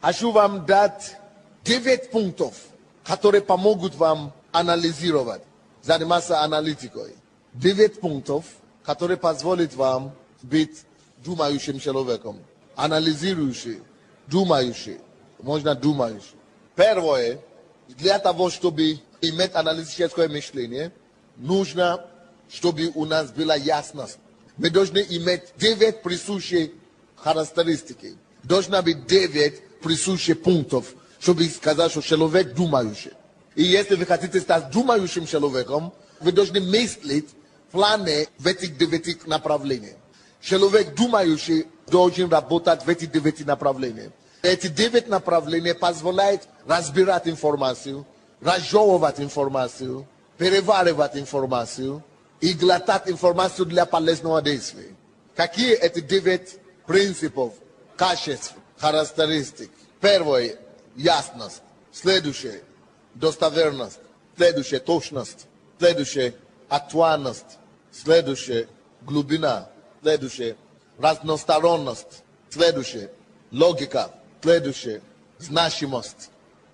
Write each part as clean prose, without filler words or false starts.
Хочу вам дать 9 пунктов, которые помогут вам анализировать, заниматься аналитикой. 9 пунктов, которые позволят вам быть думающим человеком. Анализирующий, думающий, можно думающий. Первое, для того, чтобы иметь аналитическое мышление, нужно, чтобы у нас была ясность. Мы должны иметь 9 присущих характеристики. Должно быть 9 присущих пунктов, чтобы сказать, что человек думающий. И если вы хотите стать думающим человеком, вы должны мыслить в плане в этих 9 направлениях. Человек думающий должен работать в этих 9 направлениях. Эти 9 направления позволяют разбирать информацию, разжевывать информацию, переваривать информацию и глотать информацию для полезного действия. Какие эти 9 принципов, качеств, характеристик? Первое – ясность. Следующее – достоверность. Следующее – точность. Следующее – актуальность. Следующее – глубина. Следующее – разносторонность. Следующее – логика. Следующее – значимость.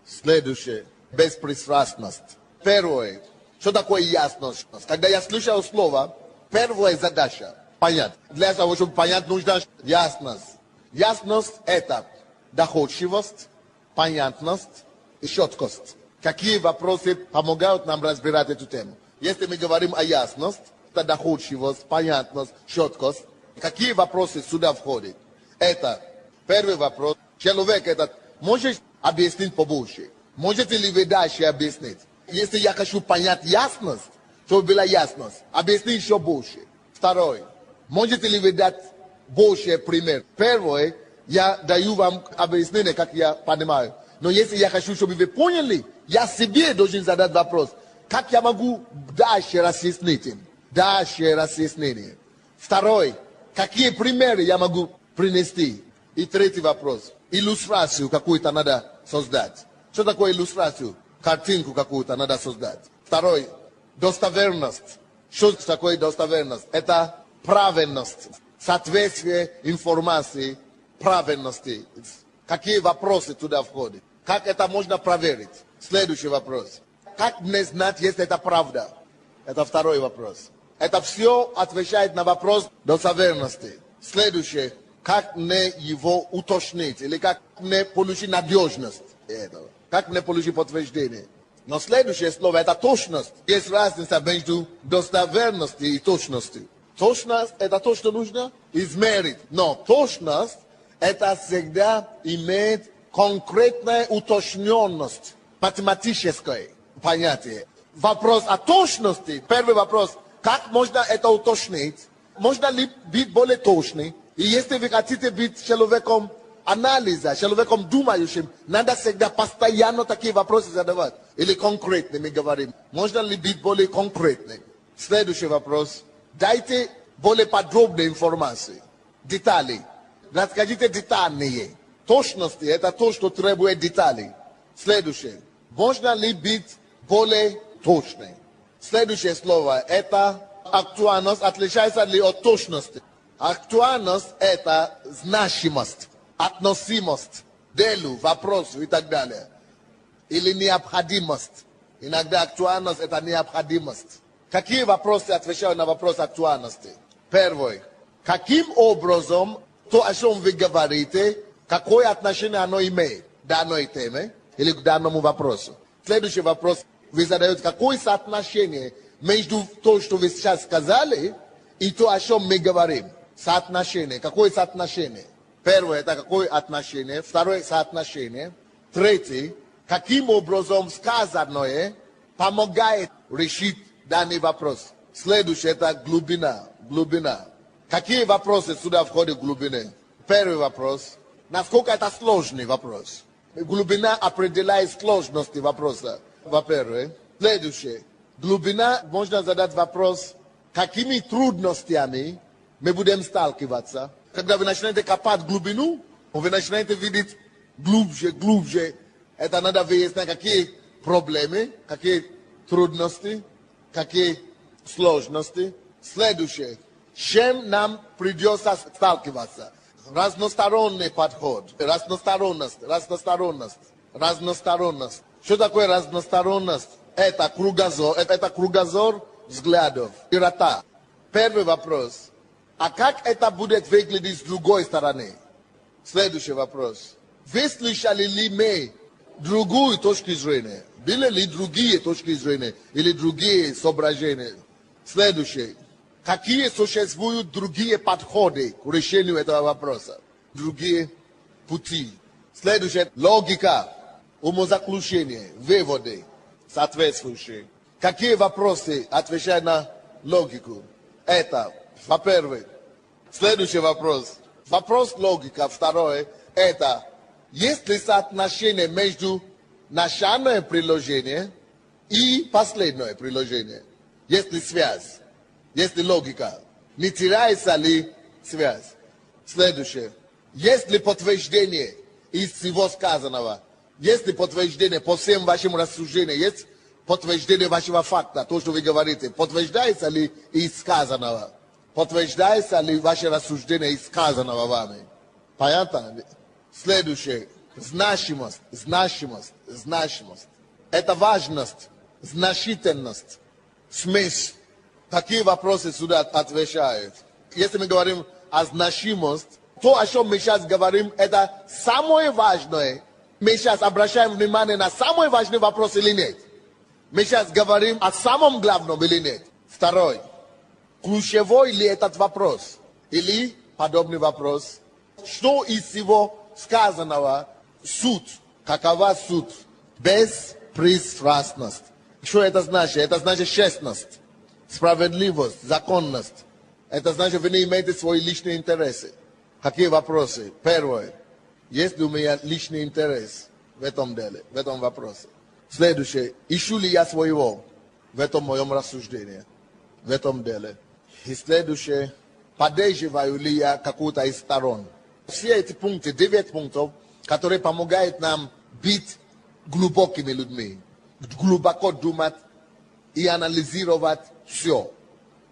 Следующее – беспристрастность. Первое – что такое ясность? Когда я слышал слово, первая задача – понять. Для того, чтобы понять, нужна ясность. Ясность – это доходчивость, понятность и четкость. Какие вопросы помогают нам разбирать эту тему? Если мы говорим о ясности, это доходчивость, понятность, четкость. Какие вопросы сюда входят? Это первый вопрос. Человек этот может объяснить побольше. Можете ли вы дальше объяснить? Если я хочу понять ясность, чтобы была ясность, объяснить еще больше. Второй. Можете ли вы дать больше пример? Первое, я даю вам объяснение, как я понимаю. Но если я хочу, чтобы вы поняли, я себе должен задать вопрос. Как я могу дальше разъяснить им? Дальше разъяснение. Второй. Какие примеры я могу принести? И третий вопрос. Иллюстрацию какую-то надо создать. Что такое иллюстрацию? Картинку какую-то надо создать. Второй. Достоверность. Что такое достоверность? Это правильность. Соответствие информации, правильности. Какие вопросы туда входят? Как это можно проверить? Следующий вопрос. Как мне знать, если это правда? Это второй вопрос. Это все отвечает на вопрос достоверности. Следующее. Как мне его уточнить? Или как мне получить надежность этого? Как мне получить подтверждение? Но следующее слово – это точность. Есть разница между достоверностью и точностью. Точность – это то, что нужно измерить. Но точность – это всегда имеет конкретная уточненность, математическое понятие. Вопрос о точности. Первый вопрос – как можно это уточнить? Можно ли быть более точным? И если вы хотите быть человеком анализа, человеком думающим, надо всегда постоянно такие вопросы задавать. Или конкретно мы говорим. Можно ли быть более конкретным? Следующий вопрос. Дайте более подробную информацию. Детали. Расскажите детальные. Точности – это то, что требует деталей. Следующее. Можно ли быть более точным? Следующее слово – это актуальность. Отличается ли от точности? Актуальность – это значимость, относимость, делу, вопросу и так далее. Или необходимость. Иногда актуальность – это необходимость. Какие вопросы отвечают на вопрос актуальности? Первый. Каким образом то, о чем вы говорите, какое отношение оно имеет к данной теме или к данному вопросу? Следующий вопрос. Вы задаете, какое соотношение между то, что вы сейчас сказали, и то, о чем мы говорим? Соотношение. Какое соотношение? Первое – это какое отношение. Второе – соотношение. Третье – каким образом сказанное помогает решить данный вопрос. Следующее – это глубина. Глубина. Какие вопросы сюда входят в глубину? Первый вопрос. Насколько это сложный вопрос? Глубина определяет сложность вопроса. Во-первых. Следующее. Глубина, можно задать вопрос, какими трудностями мы будем сталкиваться. Когда вы начинаете копать глубину, вы начинаете видеть глубже. Это надо выяснить, какие проблемы, какие трудности, какие сложности. Следующее. С чем нам придется сталкиваться? Разносторонний подход. Разносторонность. Что такое разносторонность? Это кругозор взглядов, широта. Первый вопрос. А как это будет выглядеть с другой стороны? Следующий вопрос. Выслушали ли мы другую точку зрения? Были ли другие точки зрения или другие соображения? Следующий. Какие существуют другие подходы к решению этого вопроса? Другие пути. Следующее. Логика, умозаключение, выводы соответствующие. Какие вопросы отвечают на логику? Это, во-первых. Следующий вопрос. Вопрос логика. Второе. Это, есть ли соотношение между начальное приложение и последнее приложение? Есть ли связь? Есть ли логика? Не теряется ли связь? Следующее. Есть ли подтверждение из всего сказанного? Есть ли подтверждение по всем вашим рассуждениям? Есть подтверждение вашего факта, то, что вы говорите? Подтверждается ли из сказанного? Подтверждается ли ваше рассуждение из сказанного вами? Понятно? Следующее. Значимость. Это важность, значительность, смысл. Какие вопросы сюда отвечают? Если мы говорим о значимости, то, о чем мы сейчас говорим, это самое важное. Мы сейчас обращаем внимание на самый важный вопрос или нет? Мы сейчас говорим о самом главном или нет? Второй. Ключевой ли этот вопрос? Или подобный вопрос? Что из всего сказанного суд? Какова суд? Беспристрастность. Что это значит? Это значит честность, справедливость, законность. Это значит, вы не имеете свои личные интересы. Какие вопросы? Первое. Есть ли у меня личный интерес в этом деле, в этом вопросе? Следующее. Ищу ли я своего в этом моем рассуждении, в этом деле? И следующее. Поддерживаю ли я какую-то из сторон? Все эти пункты, 9 пунктов, которые помогают нам быть глубокими людьми. Глубоко думать и анализировать все.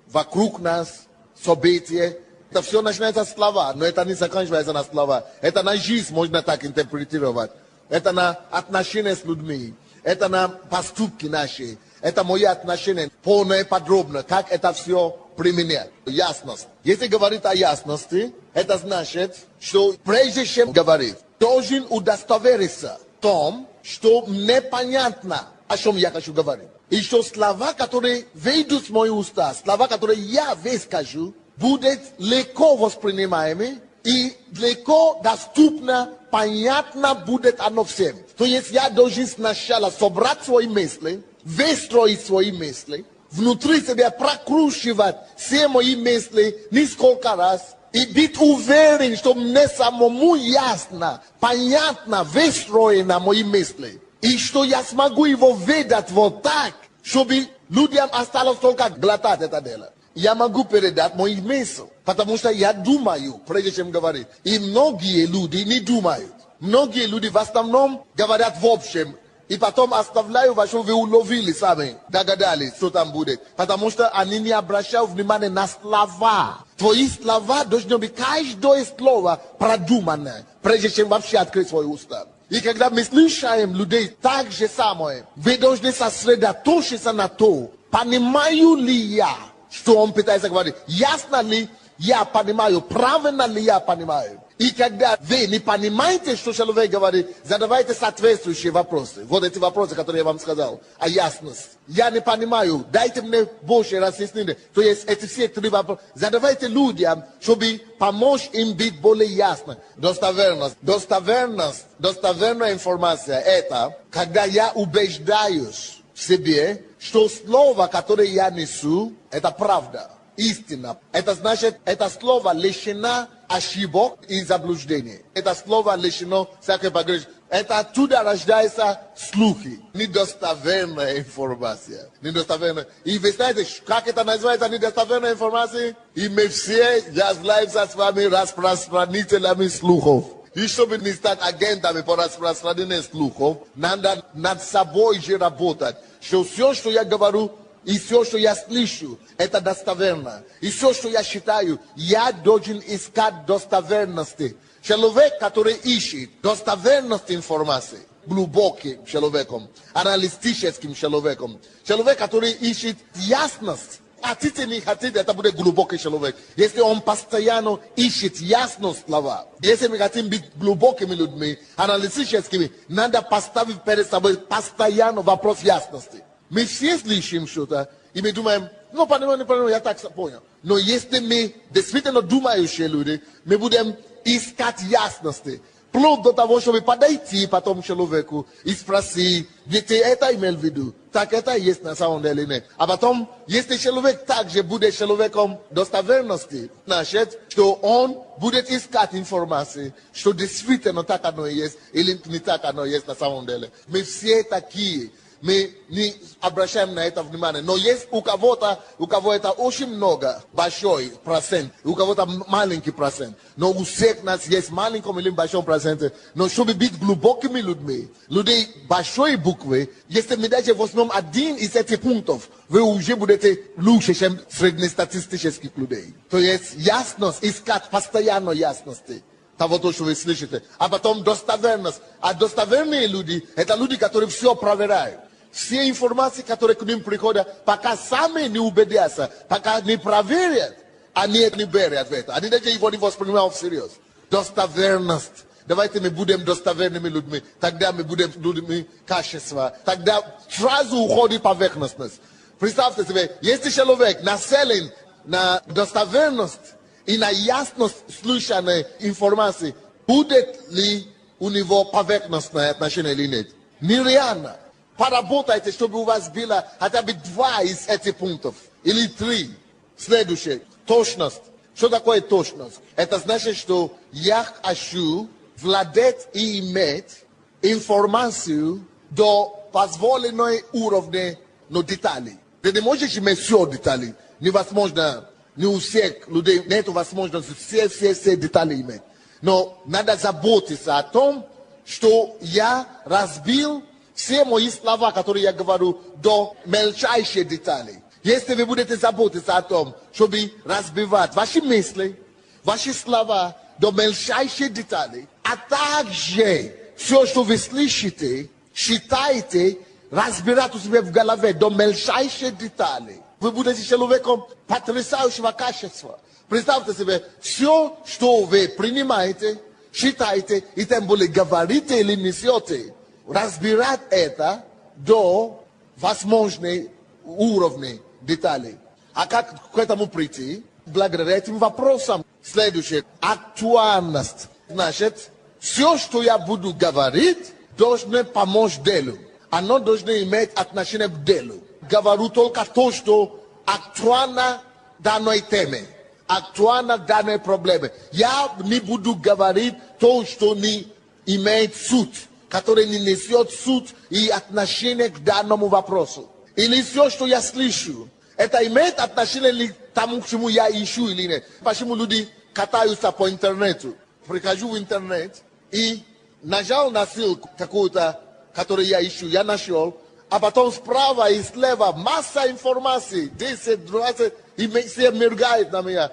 Вокруг нас, события. Это все начинается с слова, но это не заканчивается на слова. Это на жизнь можно так интерпретировать. Это на отношения с людьми. Это на поступки наши. Это мои отношения, полное, подробно, как это все применять. Ясность. Если говорить о ясности, это значит, что прежде чем говорить, должен удостовериться в том, что непонятно, о чем я хочу говорить. И что слова, которые выйдут с моих уст, слова, которые я выскажу, будут легко воспринимаемы и легко доступно, понятно будет оно всем. То есть я должен сначала собрать свои мысли, выстроить свои мысли, внутри себя прокручивать все мои мысли несколько раз и быть уверен, что мне самому ясно, понятно, выстроено мои мысли. И что я смогу его видеть вот так, чтобы людям осталось только глотать это дело. Я могу передать мои мысли, потому что я думаю, прежде чем говорить. И многие люди не думают. Многие люди в основном говорят в общем. И потом оставляют, что вы уловили сами, догадались, что там будет. Потому что они не обращают внимания на слова. Твои слова должны быть каждое слово продуманное, прежде чем вообще открыть свои уста. И когда мы слышим людей так же самое, вы должны сосредоточиться на то, понимаю ли я, что он пытается говорить. Ясно ли я понимаю, правильно ли я понимаю. И когда вы не понимаете, что человек говорит, задавайте соответствующие вопросы. Вот эти вопросы, которые я вам сказал, о ясности. Я не понимаю, дайте мне больше разъяснения. То есть эти все три вопроса. Задавайте людям, чтобы помочь им быть более ясно. Достоверность. Достоверная информация – это, когда я убеждаюсь в себе, что слово, которое я несу, это правда, истина. Это значит, это слово лишено ошибок и заблуждений. Это слово лишено всякой погрешности. Это оттуда рождаются слухи. Недостоверная информация. Недостоверная. И вы знаете, как это называется недостоверная информация? И мы все являемся с вами распространителями слухов. И чтобы не стать агентами по распространению слухов, надо над собой же работать. Что все, что я говорю, и все, что я слышу, это достоверно. И все, что я считаю, я должен искать достоверности. Человек, который ищет достоверность информации, глубоким человеком, аналитическим человеком, человек, который ищет ясность. Хотите, не хотите, это будет глубокий человек. Если он постоянно ищет ясность слова, если мы хотим быть глубокими людьми, аналитическими, надо поставить перед собой постоянно вопрос ясности. Мы все слышим что-то, и мы думаем, ну, понимаю, я так понял. Но если мы действительно думающие люди, мы будем искать ясности. Вплоть до того, чтобы подойти потом человеку и спросить, где ты это имел в виду, так это есть на самом деле нет. А потом, если человек также будет человеком достоверности, значит, что он будет искать информацию, что действительно так оно и есть, или не так оно и есть на самом деле. Мы все такие. Мы не обращаем на это внимание. Но есть у кого это очень много, большой процент, у кого-то маленький процент. Но у всех нас есть маленький или большой процент. Но чтобы быть глубокими людьми, людей большой буквы, если мы даже возьмем один из этих пунктов, вы уже будете лучше, чем среднестатистических людей. То есть ясность, искать постоянно ясности. Того, что вы слышите. А потом достоверность. А достоверные люди, это люди, которые все проверяют. Все информации, которые к ним приходят, пока сами не убедятся, пока не проверят, они не берут в это. Они даже его не воспринимают всерьез. Достоверность. Давайте мы будем достоверными людьми. Тогда мы будем людьми качества. Тогда сразу уходит поверхностность. Представьте себе, если человек нацелен на достоверность, и на ясность слышанной информации, будет ли у него поверхностное отношение или нет. Нереально. Поработайте, чтобы у вас было хотя бы 2 из этих пунктов. Или 3. Следующее. Точность. Что такое точность? Это значит, что я хочу владеть и иметь информацию до позволенной уровня, но деталей. Ты не можешь иметь все детали. Невозможно. Не у всех людей нет возможности все детали иметь. Но надо заботиться о том, что я разбил все мои слова, которые я говорю, до мельчайших деталей. Если вы будете заботиться о том, чтобы разбивать ваши мысли, ваши слова до мельчайших деталей, а также все, что вы слышите, считаете, разбирать у себя в голове до мельчайших деталей, вы будете человеком потрясающего качества. Представьте себе, все, что вы принимаете, считаете, и тем более говорите или несете, разбирать это до возможных уровней деталей. А как к этому прийти? Благодаря этим вопросам. Следующее. Актуальность. Значит, все, что я буду говорить, должно помочь делу. Оно должно иметь отношение к делу. Говорю только то, что актуально данной теме, актуально данной проблеме. Я не буду говорить то, что не имеет суть, который не несет суть и отношение к данному вопросу. Или все, что я слышу, это имеет отношение к тому, к чему я ищу или нет. Почему люди катаются по интернету? Прихожу в интернет и нажал на ссылку какую-то, которую я ищу, я нашел. А потом справа и слева масса информации, 10, 20, и все мигает на меня.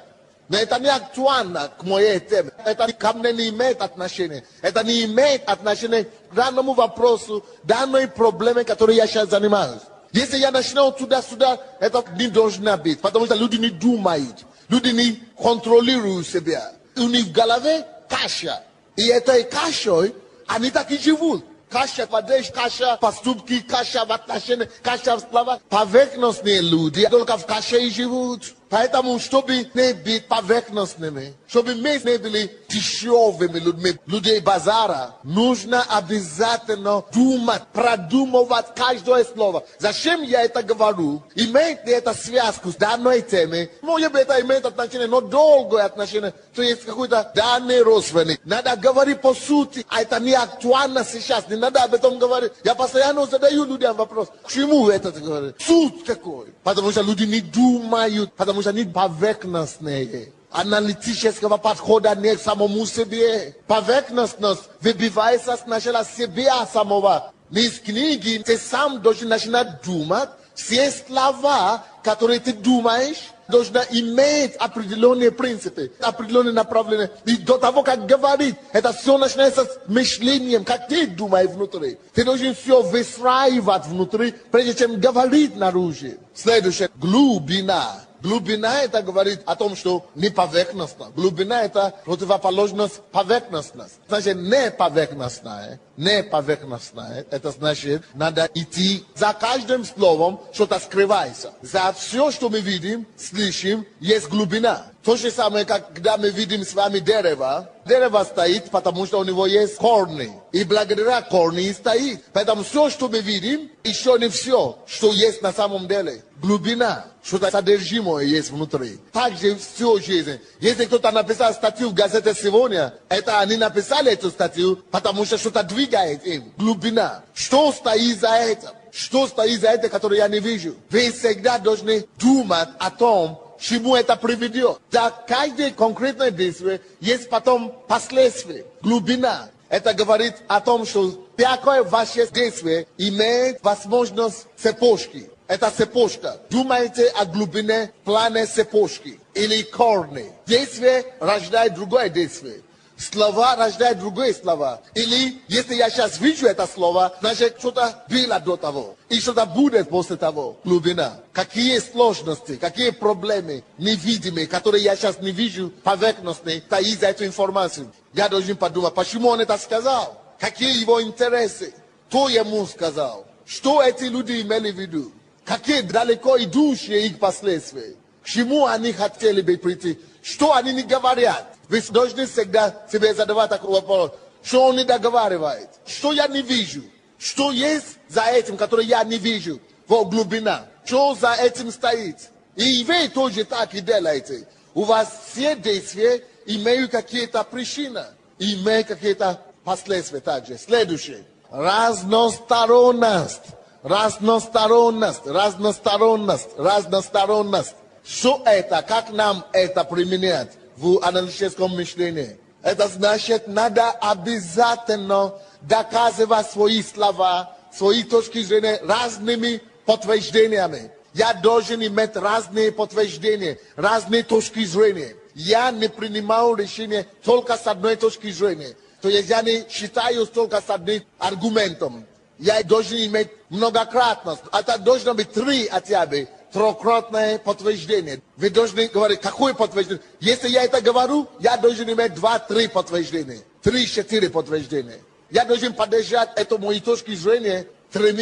Но это не актуально к моей теме. Это ко мне не имеет отношения. Это не имеет отношения к данному вопросу, данной проблеме, которой я сейчас занимаюсь. Если я начну туда-сюда, это не должно быть. Потому что люди не думают. Люди не контролируют себя. У них в голове каша. И этой кашей они так и живут. Каша в одежде, каша в поступке, каша в отношениях, каша в словах. Поверхностные люди только в каше и живут. Поэтому, чтобы не быть поверхностными, чтобы мы не были дешевыми людьми, людей базара, нужно обязательно думать, продумывать каждое слово. Зачем я это говорю? Имеет ли это связку с данной темой? Может быть, это имеет отношение, но долгое отношение. То есть какой-то данный родственник. Надо говорить по сути, а это не актуально сейчас. Не надо об этом говорить. Я постоянно задаю людям вопрос, к чему вы это говорите? Суть какой? Потому что люди не думают, потому что они поверхностные. Аналитического подхода не к самому себе. Поверхностность выбивается сначала себя самого. Не из книги, ты сам должен начинать думать, Все слова, которые ты думаешь, должна иметь определенные принципы, определенные направления. И до того, как говорить, это все начинается с мышлением, как ты думаешь внутри. Ты должен все выстраивать внутри, прежде чем говорить наружу. Следующее. Глубина. Глубина это говорит о том, что не поверхностно. Глубина это противоположность поверхностность. Значит, не поверхностная. Не поверхностная. Это значит, надо идти за каждым словом, что-то скрывается. За все, что мы видим, слышим, есть глубина. То же самое, когда мы видим с вами дерево. Дерево стоит, потому что у него есть корни. И благодаря корни стоит. Поэтому все, что мы видим, еще не все, что есть на самом деле. Глубина. Что-то содержимое есть внутри. Также все жизнь. Если кто-то написал статью в газете сегодня, это они написали эту статью, потому что что-то двигает им. Глубина. Что стоит за этим? Что стоит за этим, которое я не вижу? Вы всегда должны думать о том, к чему это приведет. За каждое конкретное действие есть потом последствия. Глубина. Это говорит о том, что всякое ваше действие имеет возможность цепочки. Это цепочка. Думайте о глубине плана цепочки или корни. Действие рождает другое действие. Слова рождают другие слова. Или, если я сейчас вижу это слово, значит, что-то было до того. И что-то будет после того. Глубина. Какие сложности, какие проблемы невидимые, которые я сейчас не вижу, поверхностные, стоит за эту информацию. Я должен подумать, почему он это сказал? Какие его интересы? Кто ему сказал? Что эти люди имели в виду? Какие далеко идущие их последствия? К чему они хотели бы прийти? Что они не говорят? Вы должны всегда себе задавать такой вопрос. Что он не договаривает? Что я не вижу? Что есть за этим, который я не вижу? Вот глубина. Что за этим стоит? И вы тоже так и делаете. У вас все действия имеют какие-то причины. Имеют какие-то последствия также. Следующее. Разносторонность. Разносторонность. Разносторонность. Разносторонность. Что это? Как нам это применять в аналитическом мышлении? Это значит, надо обязательно доказывать свои слова, свои точки зрения разными подтверждениями. Я должен иметь разные подтверждения, разные точки зрения. Я не принимаю решение только с одной точки зрения. То есть я не считаю только с одним аргументом. Я должен иметь многократно. Это должно быть 3 хотя бы. Трехкратное подтверждение. Вы должны говорить, какое подтверждение? Если я это говорю, я должен иметь 2-3 подтверждения. 3-4 подтверждения. Я должен поддержать эту мою точку зрения 3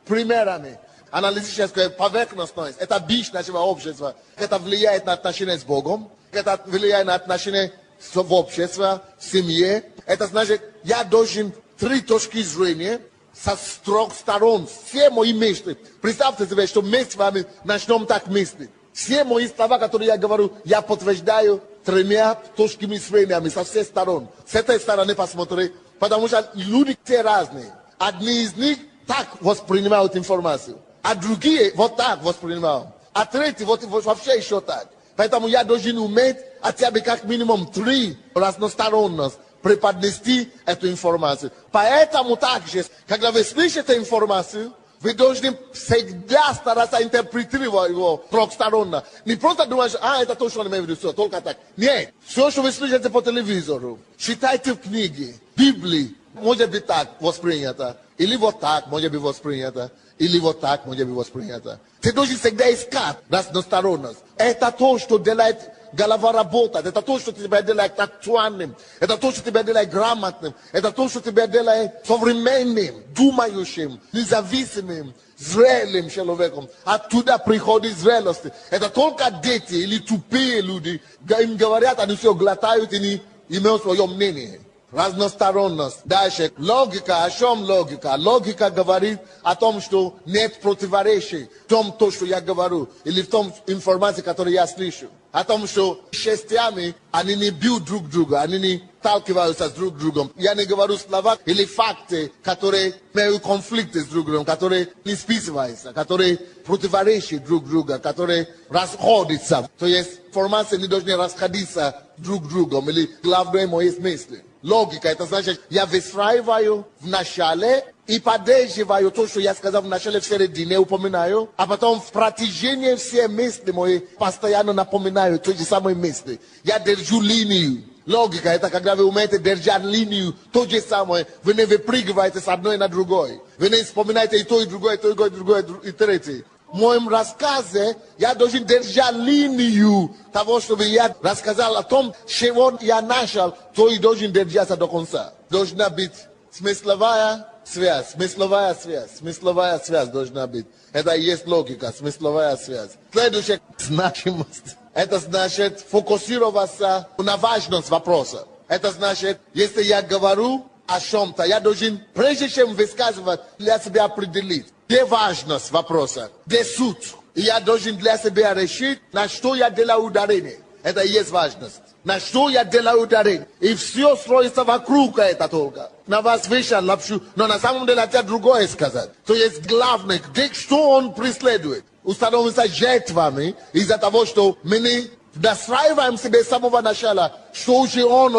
примерами. Аналитическая поверхностность. Это бич нашего общества. Это влияет на отношения с Богом. Это влияет на отношения в обществе, в семье. Это значит, я должен 3 точки зрения со 3 сторон. Все мои мысли. Представьте себе, что мы с вами начнем так мыслить. Все мои слова, которые я говорю, я подтверждаю 3 точками зрения со всех сторон. С этой стороны посмотри. Потому что люди все разные. Одни из них так воспринимают информацию. А другие вот так воспринимают. А третьи вот вообще еще так. Поэтому я должен уметь хотя бы как минимум 3 разносторонность преподнести эту информацию. Поэтому также, когда вы слышите информацию, вы должны всегда стараться интерпретировать его трехсторонно. Не просто думать, это то, что он имеет в виду, все, только так. Нет. Все, что вы слышите по телевизору, читайте в книге, Библии, может быть так воспринято. Или вот так может быть воспринято. Или вот так может быть воспринято. Ты должен всегда искать разносторонность. Это то, что делает голова работать. Это то, что тебя делает актуальным. Это то, что тебя делает грамотным. Это то, что тебя делает современным, думающим, независимым, зрелым человеком. Оттуда приходит зрелость. Это только дети или тупые люди. Им говорят, они все глотают и не имеют свое мнение. Разносторонность. Дальше. Логика. О чем логика? Логика говорит о том, что нет противоречий в том, то, что я говорю. Или в том информации, которую я слышу. О том, что частями они не бьют друг друга. Они не сталкиваются с друг другом. Я не говорю слова или факты, которые имеют конфликты с друг другом. Которые не списываются. Которые противоречат друг друга. Которые расходятся. То есть информация не должна расходиться друг другом. Или главное мои мысли. Логика, это значит, я выстраиваю в начале И поддерживаю то, что я сказал в начале в середине, упоминаю, а потом в протяжении всей мысли моей постоянно напоминаю те же самые мысли. Я держу линию. Логика – это когда вы умеете держать линию, то же самое. Вы не выпрыгиваете с одной на другой. Вы не вспоминаете и то, и другое, и то, и другое, и третье. В моем рассказе я должен держать линию того, чтобы я рассказал о том, с чего я начал, то и должен держаться до конца. Должна быть смысловая связь, смысловая связь должна быть. Это и есть логика, смысловая связь. Следующее, значимость. Это значит фокусироваться на важность вопроса. Это значит, если я говорю о чем-то, я должен, прежде чем высказывать, для себя определить, где важность вопроса, где суть. И я должен для себя решить, на что я делаю ударение. Это и есть важность. На что я делаю ударение. И все строится вокруг этого только. На вас вешают лапшу, но на самом деле хотят другое сказать. То есть главное, где, что он преследует. Установится жертвами из-за того, что мы настраиваем себе с самого начала, что уже он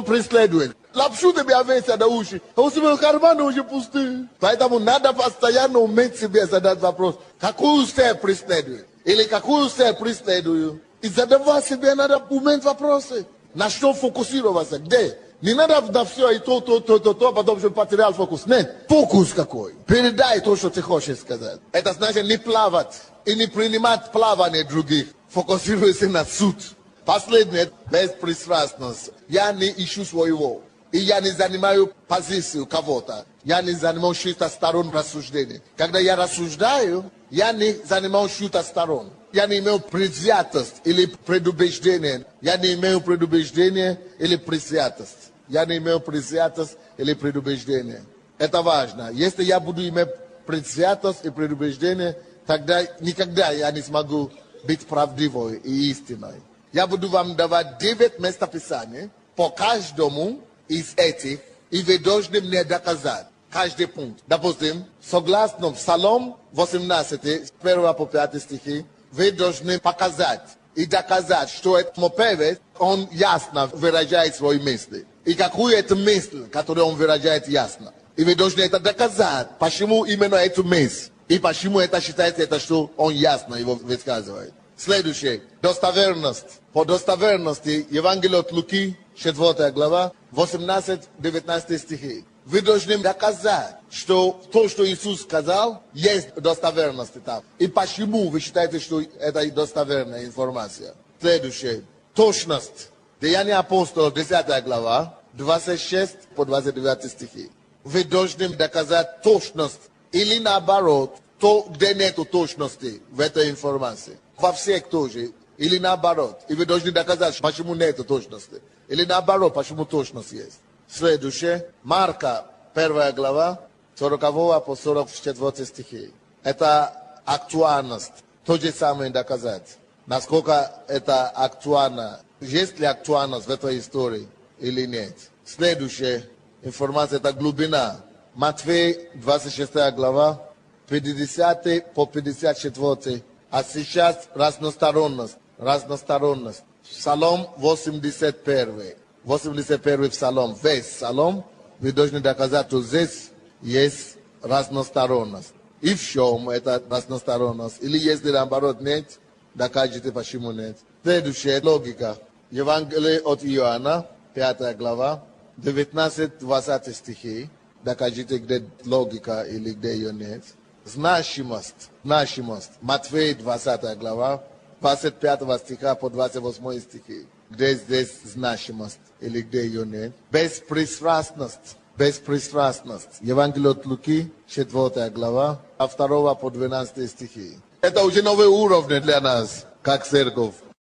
преследует. Лапшу тебе весят до уши, а у себя карманы уже пустые. Поэтому надо постоянно уметь себе задать вопрос, какую цель преследует, или какую цель преследую. И задавать себе надо уметь вопросы. На что фокусироваться, где? Не надо на все и то, а потом же потерял фокус. Нет, фокус какой. Передай то, что ты хочешь сказать. Это значит не плавать и не принимать плавание других. Фокусируйся на суть. Последнее, беспристрастность. Я не ищу своего. И я не занимаю позицию кого-то. Я не занимаю чьих-то сторон рассуждения. Когда я рассуждаю, я не занимаю чьих-то сторон. Я не имею предвзятость или предубеждение. Я не имею предубеждения или предвзятость. Я не имею предвзятость или предубеждение. Это важно. Если я буду иметь предвзятость и предубеждение, тогда никогда я не смогу быть правдивой и истинной. Я буду вам давать 9 местописаний по каждому из этих, и вы должны мне доказать каждый пункт. Допустим, согласно Псалом 18, с 1 по 5 стихи, вы должны показать и доказать, что этот певец, он ясно выражает свои мысли. И какую это мысль, которую он выражает ясно. И вы должны это доказать, почему именно эту мысль. И почему это считается, это, что он ясно его высказывает. Следующее. Достоверность. По достоверности Евангелие от Луки, 4 глава, 18-19 стихи. Вы должны доказать, что то, что Иисус сказал, есть достоверность там. И почему вы считаете, что это достоверная информация? Следующее. Точность. Деяния апостолов, 10 глава, 26 по 29 стихи. Вы должны доказать точность. Или наоборот, то, где нет точности в этой информации. Во всех тоже. Или наоборот. И вы должны доказать, почему нет точности. Или наоборот, почему точность есть. Следующее. Марка, 1 глава, 40 по 44 стихи. Это актуальность. То же самое доказать. Насколько это актуально. Есть ли актуальность в этой истории или нет. Следующая информация – это глубина. Матфей, 26 глава, 50 по 54. А сейчас разносторонность. Разносторонность. Псалом 81. 81 Псалом. Весь Псалом вы должны доказать, что здесь есть разносторонность. И в чем это разносторонность? Или если наоборот нет, докажите, почему нет. Следующая логика. Евангелие от Иоанна, 5 глава, 19-20 стихи. Докажите, где логика или где ее нет. Значимость. Значимость. Матфей, 20 глава, 25 стиха по 28 стихи. Где здесь значимость или где ее нет. Беспристрастность. Беспристрастность. Евангелие от Луки, 4 глава, 2 по 12 стихи. Это уже новый уровень для нас, как церковь.